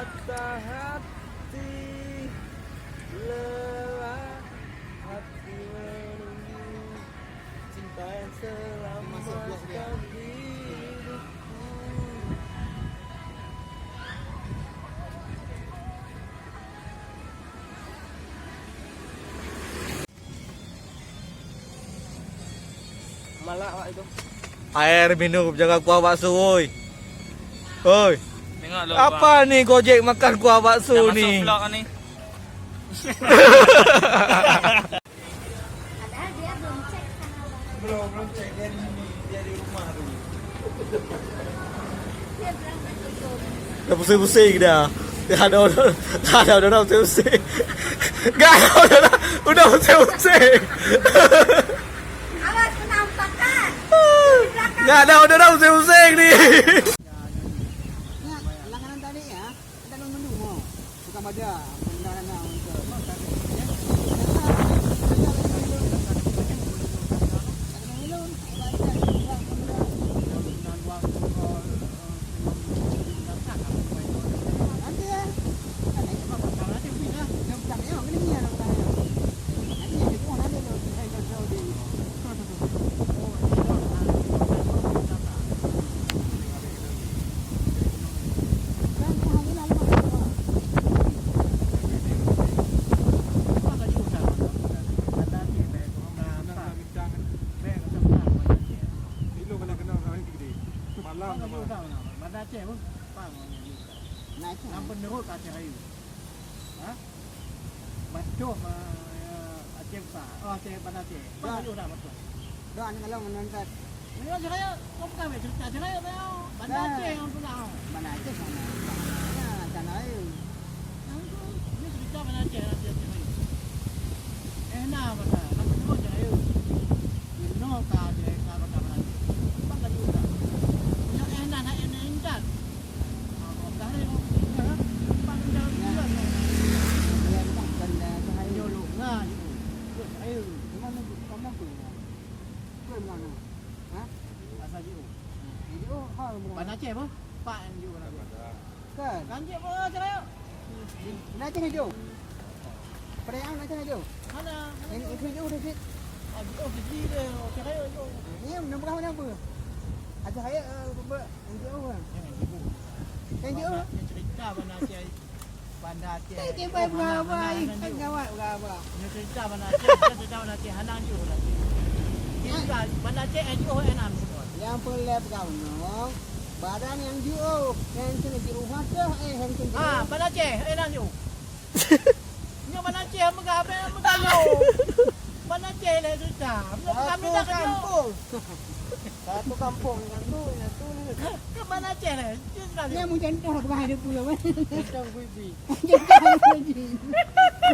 patah hati, lelah hati menunggu cinta yang selamatkan hidupku. Malah Pak itu. Air minum, jangan kuah bakso, woi. Woi. Tengok lu. Apa nih Gojek makan kuah bakso nih? Vlog ni. Padahal dia belum cek sana. Belum cek dia di rumah dulu. Dia bilang udah tutup. Dah pusing-pusing dah. Dah pusing-pusing. Gak ada, udah pusing-pusing. Awas penampakan. Gak ada, udah pusing-pusing nih. Langganan tadi ya, kita menunggu mau. Bukan pada pendanaan untuk Nampak nerut Aceh Rayu. Macam Aceh besar. Aceh Bandar Aceh. Mana you dah betul. doa ni kalau menonton Ini Aceh Rayu, kau bukan cerita Aceh Rayu tau. Bandar Aceh yang pulau. mana aja sana. Ya, sana ayo. Ini cerita Bandar Aceh Aceh Rayu. Nah betul. Nampak nerut Aceh Rayu. Ini ka Aceh ka Bandar Aceh. Mana you dah. Yang enak nak enak ingat. Dah ni. Pandang juga. Dia tak benda saya Yo lu ngah. Ayo. mana kamu tu? Kau mana? Ha? Asal you. Jadi oh, hal Bandar Aceh apa? Pak yang you nak. kan. Kanjik apa Aceh Rayu? Nak cakap jauh. Perayaan nak cakap jauh. Mana? Ini itu jauh dah. Oh, kecil dia. Aceh Rayu tu. Ni nombor apa? Ada saya jauh kan. Yang jauh. Cerita Bandar Aceh. Bandar Aceh. Kita baik berapa? Kan gawat berapa? Ini cerita Bandar Aceh. Cerita Bandar Aceh. Hanang you dah. Cerita Bandar Aceh NGO enam. Yang pelap kau no. Badan yang jauh. Yang kena di rumah tu yang kena. Ah, Bandar Aceh enam you. Ni Bandar Aceh megah apa megah you. Bandar Aceh lah cerita. Kami dah kampung. Satu kampung yang tu ni. Ke Bandar Aceh lah. Cerita Dia you. macam tu aku ada pulau kan. Macam Wibi.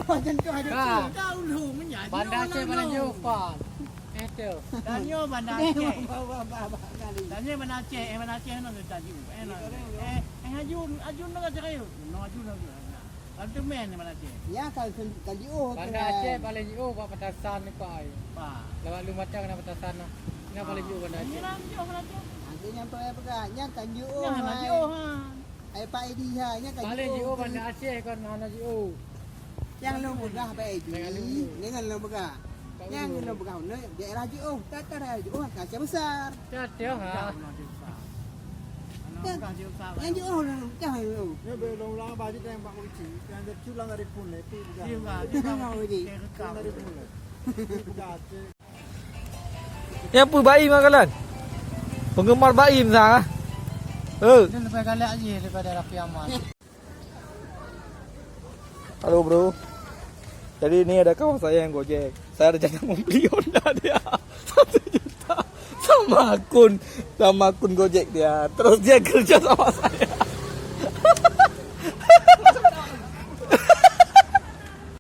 Macam tu ada pulau. Kau lu menyanyi. Bandar Aceh mana jauh pan? Itu. Dan yo Bandar Dia Aceh. bawa kali. Dan ni Bandar Aceh, Bandar Aceh nak tadi. Ajun nak cakap you. No Ajun nak. Ada men Bandar Aceh. Ya kalau jauh. Bandar Aceh paling jauh buat petasan ni pak. Pa. Lewat lu macam kena petasan lah. Ini paling jauh Bandar Ni Aceh. nak yo Bandar Aceh. Nanti yang pegang yang kan jauh. Nah, nak yo ha. Ai Pak Edi ha nya kan Paling jauh Bandar Aceh kan mana jauh. Yang lu begah Pak Edi. Dengan lu begah. Yang lu begah ni daerah jauh. Tak jauh kaca besar. Jatuh ha. Yang jauh jangan lu. Ni belum lang baju yang Pak Uci. Yang ada culang dari pun le. Jangan Edi. Dari pun le. Yang apa Baim makalan? Penggemar Baim sah. Itu lebih galak je daripada Rafi Ahmad. Halo bro. Jadi ini ada kawan saya yang Gojek. Saya rencana membeli Honda dia 1 juta sama akun Gojek dia. Terus dia kerja sama saya.